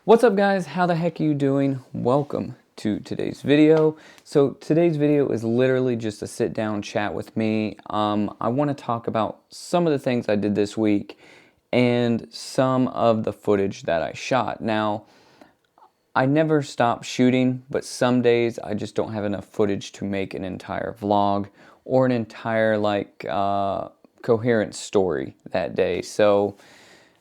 What's up guys, how the heck are you doing? Welcome to today's video. So today's video is literally just a sit down chat with me. I want to talk about some of the things I did this week and some of the footage that I shot. Now, I never stop shooting, but some days I just don't have enough footage to make an entire vlog or an entire coherent story that day. So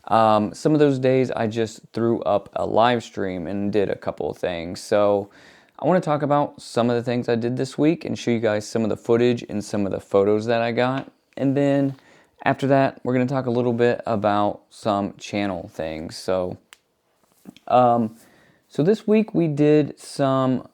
some of those days I just threw up a live stream and did a couple of things. So I want to talk about some of the things I did this week and show you guys some of the footage and some of the photos that I got. And then after that, we're going to talk a little bit about some channel things. So this week we did some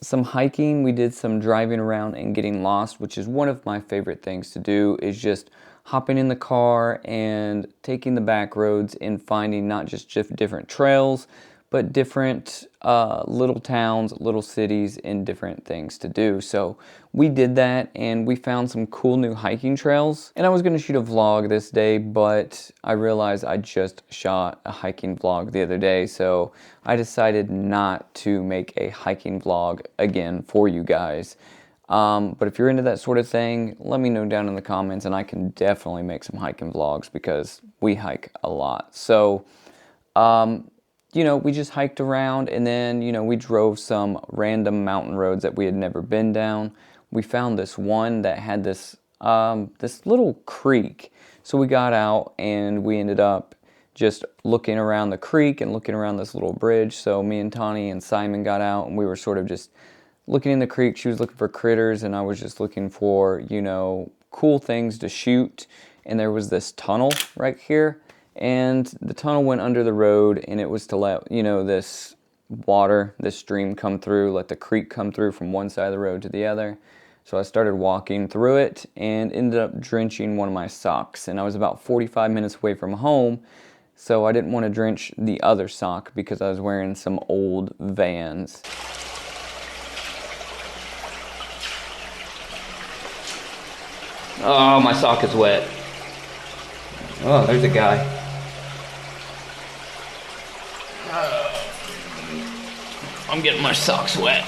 hiking, we did some driving around and getting lost, which is one of my favorite things to do, is just hopping in the car and taking the back roads and finding not just different trails, but different little towns, little cities, and different things to do. So we did that and we found some cool new hiking trails. And I was going to shoot a vlog this day, but I realized I just shot a hiking vlog the other day. So I decided not to make a hiking vlog again for you guys. But if you're into that sort of thing, let me know down in the comments and I can definitely make some hiking vlogs because we hike a lot. So, we just hiked around and then, we drove some random mountain roads that we had never been down. We found this one that had this little creek. So we got out and we ended up just looking around the creek and looking around this little bridge. So me and Tawny and Simon got out and we were sort of just looking in the creek. She was looking for critters and I was just looking for, cool things to shoot. And there was this tunnel right here. And the tunnel went under the road and it was to let, this water, this stream come through, let the creek come through from one side of the road to the other. So I started walking through it and ended up drenching one of my socks. And I was about 45 minutes away from home, so I didn't want to drench the other sock because I was wearing some old Vans. Oh, my sock is wet. Oh, there's a guy. I'm getting my socks wet.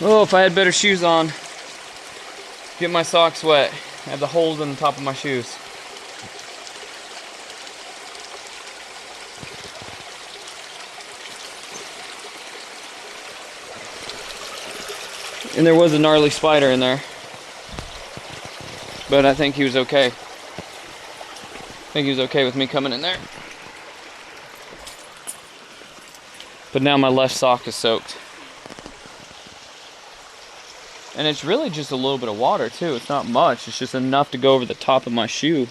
Oh, if I had better shoes on. Get my socks wet. I have the holes in the top of my shoes. And there was a gnarly spider in there. But I think he was okay. I think he was okay with me coming in there. But now my left sock is soaked. And it's really just a little bit of water too. It's not much. It's just enough to go over the top of my shoe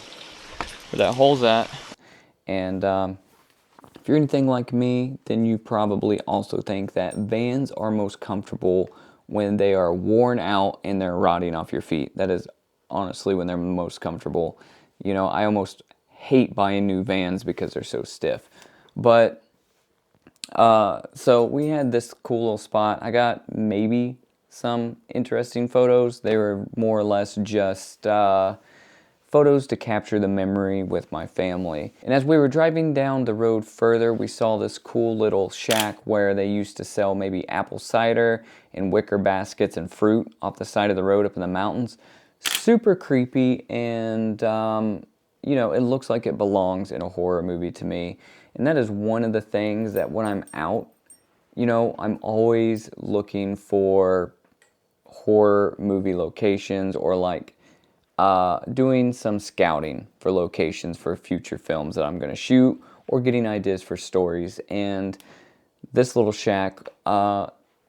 where that hole's at. And if you're anything like me, then you probably also think that Vans are most comfortable when they are worn out and they're rotting off your feet. That is honestly when they're most comfortable. I almost hate buying new Vans because they're so stiff. But so we had this cool little spot. I got maybe some interesting photos. They were more or less just photos to capture the memory with my family. And as we were driving down the road further, we saw this cool little shack where they used to sell maybe apple cider and wicker baskets and fruit off the side of the road up in the mountains. Super creepy, and it looks like it belongs in a horror movie to me. And that is one of the things that when I'm out, I'm always looking for horror movie locations or doing some scouting for locations for future films that I'm going to shoot or getting ideas for stories. And this little shack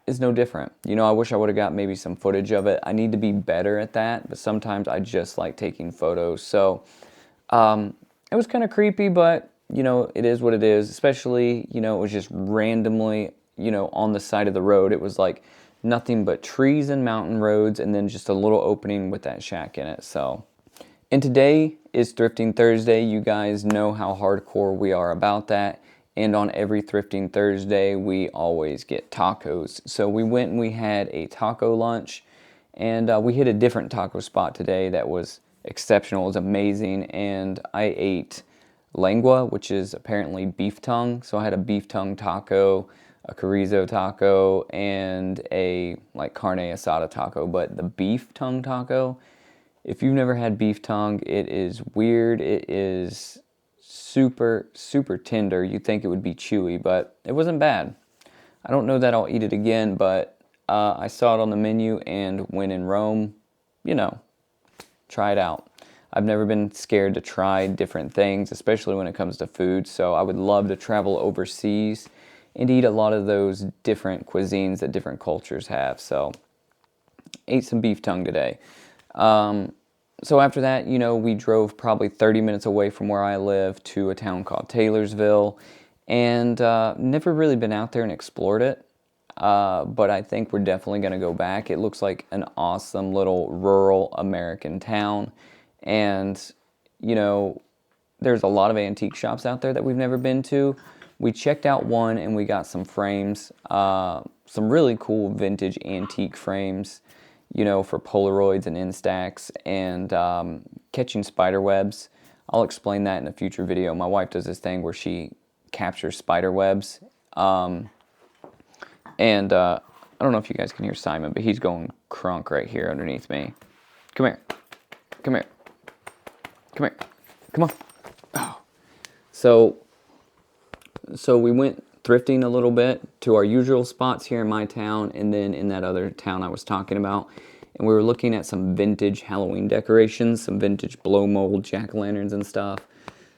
is no different. I wish I would have got maybe some footage of it. I need to be better at that, but sometimes I just like taking photos. So it was kind of creepy, but it is what it is, especially, it was just randomly, on the side of the road. It was like nothing but trees and mountain roads and then just a little opening with that shack in it. So, and today is Thrifting Thursday. You guys know how hardcore we are about that. And on every Thrifting Thursday, we always get tacos. So we went and we had a taco lunch and we hit a different taco spot today that was exceptional. It was amazing. And I ate lengua, which is apparently beef tongue. So I had a beef tongue taco, a chorizo taco, and a like carne asada taco. But the beef tongue taco, if you've never had beef tongue, it is weird. It is super, super tender. You'd think it would be chewy, but it wasn't bad. I don't know that I'll eat it again, but I saw it on the menu, and when in Rome, you know, try it out. I've never been scared to try different things, especially when it comes to food, so I would love to travel overseas and eat a lot of those different cuisines that different cultures have. So, ate some beef tongue today. So after that, you know, we drove probably 30 minutes away from where I live to a town called Taylorsville, and never really been out there and explored it. But I think we're definitely going to go back. It looks like an awesome little rural American town. And, you know, there's a lot of antique shops out there that we've never been to. We checked out one and we got some frames, some really cool vintage antique frames, you know, for Polaroids and Instax and catching spider webs. I'll explain that in a future video. My wife does this thing where she captures spider webs. I don't know if you guys can hear Simon, but he's going crunk right here underneath me. Come here. Come here. Come here. Come on. Oh. So we went thrifting a little bit to our usual spots here in my town and then in that other town I was talking about. And we were looking at some vintage Halloween decorations, some vintage blow mold jack-o'-lanterns and stuff.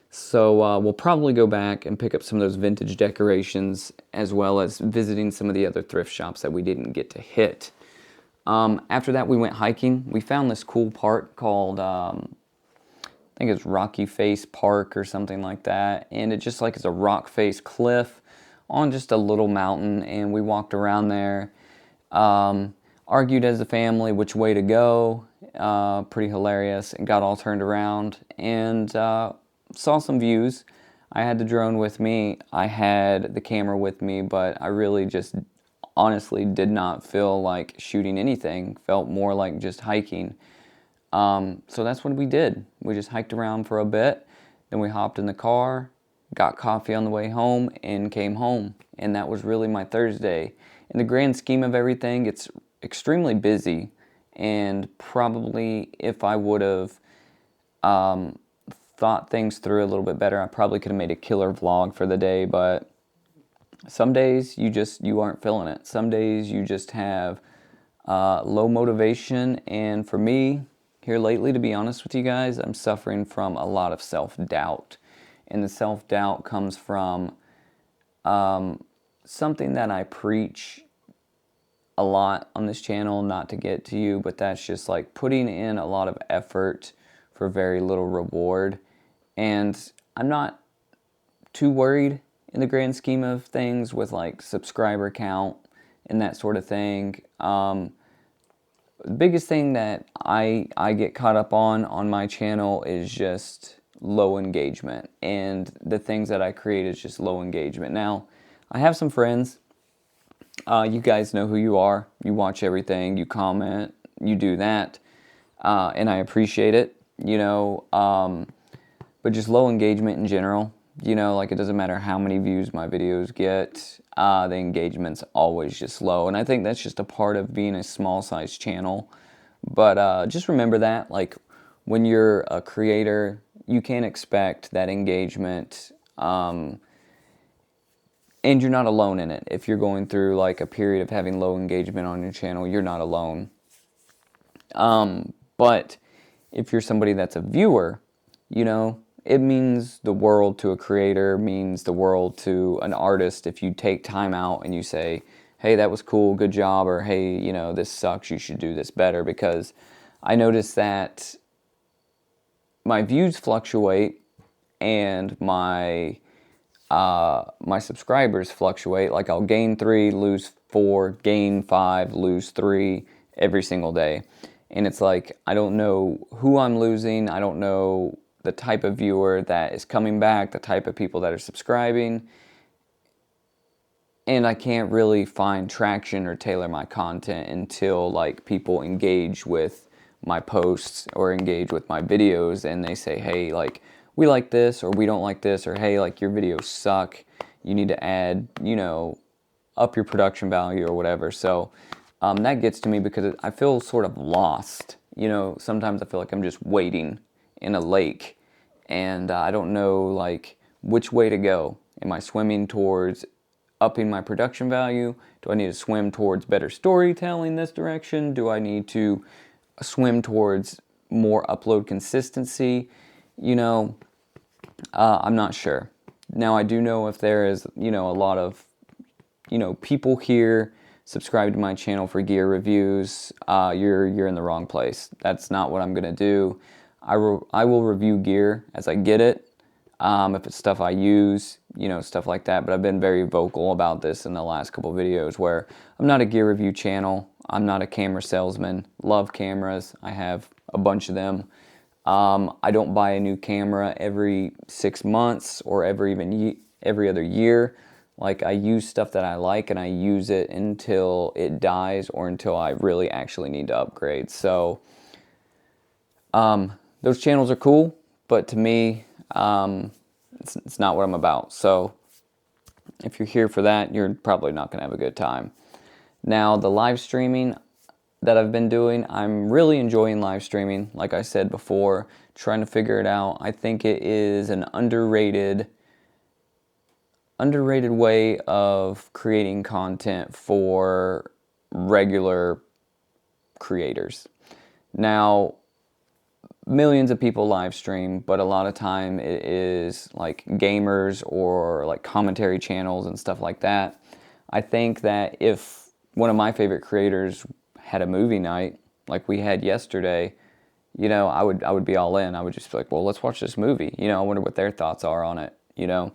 So we'll probably go back and pick up some of those vintage decorations as well as visiting some of the other thrift shops that we didn't get to hit. After that, we went hiking. We found this cool park called, I think it's Rocky Face Park or something like that. And it just like is a rock face cliff on just a little mountain. And we walked around there, argued as a family which way to go. Pretty hilarious, and got all turned around and saw some views. I had the drone with me. I had the camera with me, but I really just honestly did not feel like shooting anything. Felt more like just hiking. So that's what we did. We just hiked around for a bit. Then we hopped in the car, got coffee on the way home, and came home. And that was really my Thursday. In the grand scheme of everything, it's extremely busy. And probably if I would have thought things through a little bit better, I probably could have made a killer vlog for the day. But some days you aren't feeling it. Some days you just have low motivation. And for me, here lately, to be honest with you guys, I'm suffering from a lot of self-doubt. And the self-doubt comes from something that I preach a lot on this channel, not to get to you, but that's just like putting in a lot of effort for very little reward. And I'm not too worried in the grand scheme of things with like subscriber count and that sort of thing. The biggest thing that I get caught up on my channel is just low engagement, and the things that I create is just low engagement. Now, I have some friends, you guys know who you are, you watch everything, you comment, you do that, and I appreciate it, you know, but just low engagement in general, you know, like it doesn't matter how many views my videos get, the engagement's always just low, and I think that's just a part of being a small size channel. But just remember that, like, when you're a creator, you can't expect that engagement, and you're not alone in it. If you're going through like a period of having low engagement on your channel, you're not alone. But if you're somebody that's a viewer, you know, it means the world to a creator, means the world to an artist if you take time out and you say, hey, that was cool, good job, or hey, you know, this sucks, you should do this better. Because I noticed that my views fluctuate and my subscribers fluctuate. Like I'll gain 3, lose 4, gain 5, lose 3 every single day. And it's like, I don't know who I'm losing. I don't know the type of viewer that is coming back, the type of people that are subscribing. And I can't really find traction or tailor my content until like people engage with my posts or engage with my videos and they say, hey, like, we like this, or we don't like this, or hey, like your videos suck, you need to add, you know, up your production value or whatever. So that gets to me because I feel sort of lost. You know, sometimes I feel like I'm just wading in a lake, and I don't know like which way to go. Am I swimming towards upping my production value? Do I need to swim towards better storytelling this direction? Do I need to swim towards more upload consistency? You know, I'm not sure. Now I do know if there is, you know, a lot of, you know, people here subscribe to my channel for gear reviews, you're in the wrong place. That's not what I'm gonna do. I will review gear as I get it. If it's stuff I use, you know, stuff like that. But I've been very vocal about this in the last couple videos where I'm not a gear review channel. I'm not a camera salesman. Love cameras. I have a bunch of them. I don't buy a new camera every 6 months or every other year. Like, I use stuff that I like and I use it until it dies or until I really actually need to upgrade. So those channels are cool, but to me, it's not what I'm about. So if you're here for that, you're probably not going to have a good time. Now, the live streaming that I've been doing, I'm really enjoying live streaming. Like I said before, trying to figure it out. I think it is an underrated way of creating content for regular creators. Now, millions of people live stream, but a lot of time it is like gamers or like commentary channels and stuff like that. I think that if one of my favorite creators had a movie night like we had yesterday, you know, I would be all in. I would just be like, well, let's watch this movie. You know, I wonder what their thoughts are on it, you know.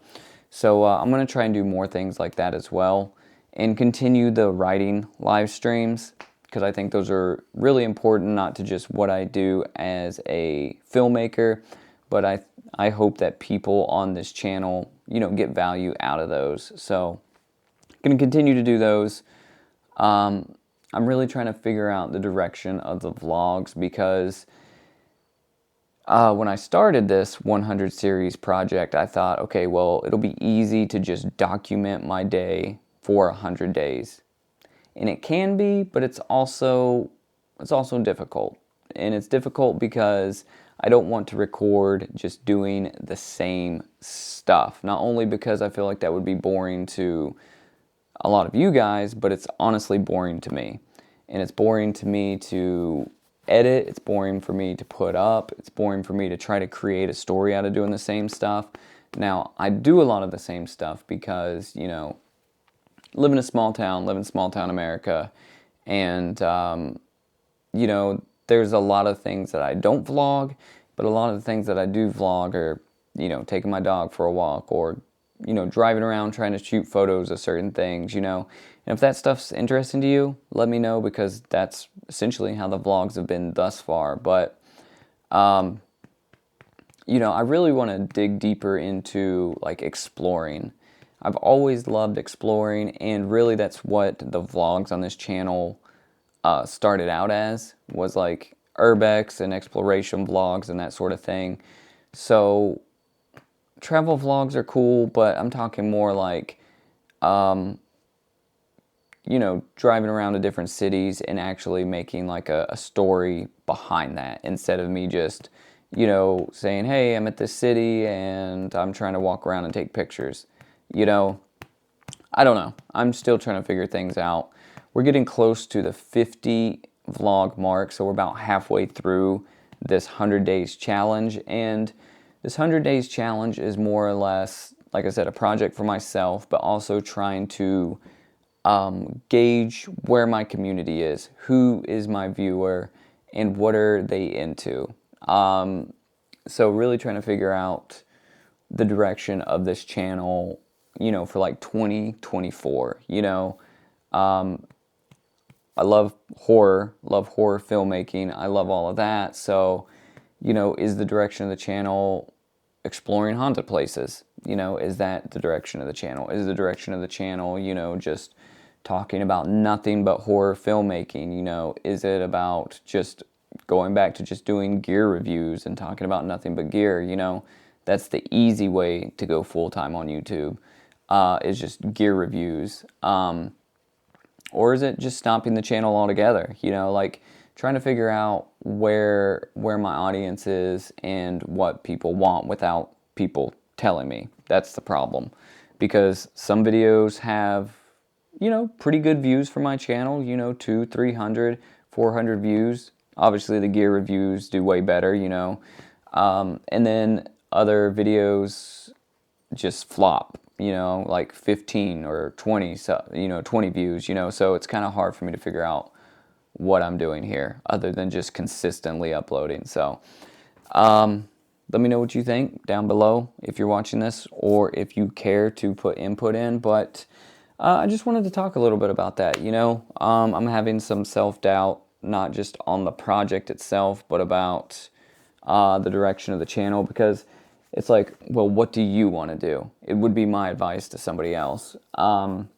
So I'm going to try and do more things like that as well and continue the writing live streams, because I think those are really important, not to just what I do as a filmmaker, but I hope that people on this channel, you know, get value out of those. So I'm going to continue to do those. I'm really trying to figure out the direction of the vlogs, because when I started this 100 series project, I thought, okay, well, it'll be easy to just document my day for 100 days. And it can be, but it's also difficult. And it's difficult because I don't want to record just doing the same stuff. Not only because I feel like that would be boring to a lot of you guys, but it's honestly boring to me. And it's boring to me to edit, it's boring for me to put up, it's boring for me to try to create a story out of doing the same stuff. Now, I do a lot of the same stuff because, you know, live in small town America, and you know, there's a lot of things that I don't vlog, but a lot of the things that I do vlog are, you know, taking my dog for a walk, or, you know, driving around trying to shoot photos of certain things, you know. And if that stuff's interesting to you, let me know, because that's essentially how the vlogs have been thus far. But you know, I really want to dig deeper into like exploring. I've always loved exploring, and really that's what the vlogs on this channel started out as, was like urbex and exploration vlogs and that sort of thing. So travel vlogs are cool, but I'm talking more like, you know, driving around to different cities and actually making like a story behind that, instead of me just, you know, saying, hey, I'm at this city and I'm trying to walk around and take pictures. You know, I don't know. I'm still trying to figure things out. We're getting close to the 50 vlog mark, so we're about halfway through this 100 days challenge. And this 100 days challenge is more or less, like I said, a project for myself, but also trying to gauge where my community is, who is my viewer, and what are they into. So really trying to figure out the direction of this channel, you know, for like 2024, you know. I love horror filmmaking, I love all of that. So, you know, is the direction of the channel exploring haunted places? You know, is that the direction of the channel? Is the direction of the channel, you know, just talking about nothing but horror filmmaking? You know, is it about just going back to just doing gear reviews and talking about nothing but gear? You know, that's the easy way to go full-time on YouTube, is just gear reviews. Or is it just stopping the channel altogether? You know, like trying to figure out where my audience is and what people want without people telling me. That's the problem. Because some videos have, you know, pretty good views for my channel, you know, 200, 300, 400 views. Obviously the gear reviews do way better, you know. And then other videos just flop, you know, like 15 or 20, you know, 20 views, you know. So it's kind of hard for me to figure out what I'm doing here other than just consistently uploading. So let me know what you think down below if you're watching this, or if you care to put input in. But I just wanted to talk a little bit about that. You know, I'm having some self-doubt, not just on the project itself, but about the direction of the channel, because it's like, well, what do you want to do? It would be my advice to somebody else. And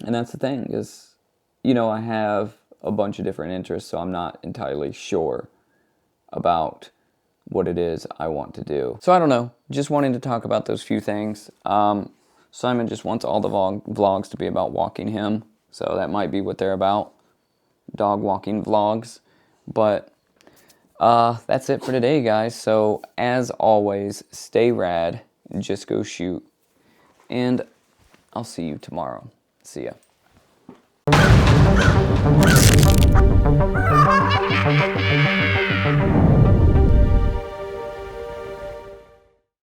that's the thing is, you know, I have a bunch of different interests, so I'm not entirely sure about what it is I want to do. So I don't know, just wanting to talk about those few things. Simon just wants all the vlogs to be about walking him, so that might be what they're about, dog walking vlogs. But that's it for today, guys. So as always, stay rad, just go shoot, and I'll see you tomorrow. See ya.